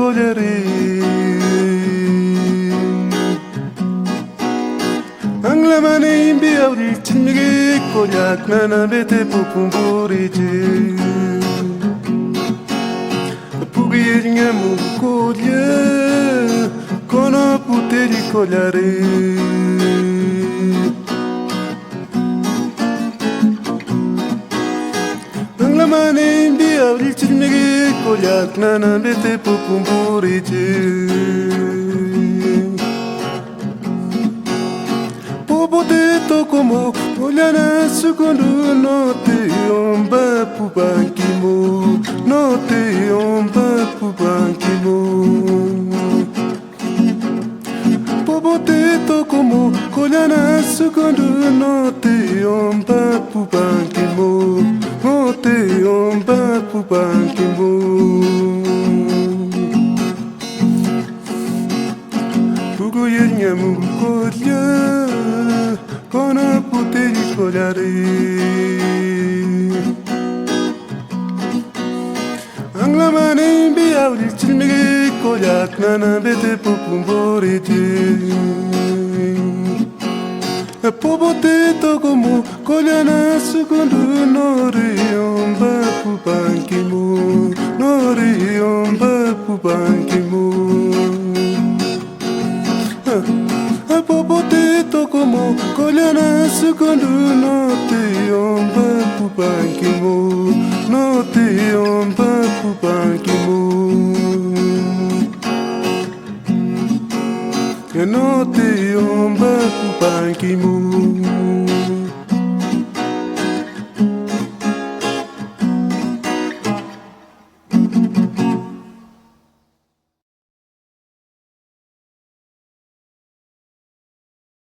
colherei. Anglamane imbi auri chimige kolyak nana bete pupumburiji. Pugirinha mu colhe, kono puteri colherei. Anglamane imbi auri chimige kolyak nana bete pupumburiji. Popoteto como olhana segundo note omba pubankimo, note omba pubankimo. Popoteto como olhana segundo note omba pubankimo, note omba pubankimo. Pugoyenha mukolha, kono puteri colherei. Anglamane imbi auri chimige kolyak nana bete pupumburiji. Popoteto como colhana segundo nori omba pubankimo, nori omba pubankimo. Popoteto como colhana segundo note omba pubankimo, note omba pubankimo. Note omba pubankimo.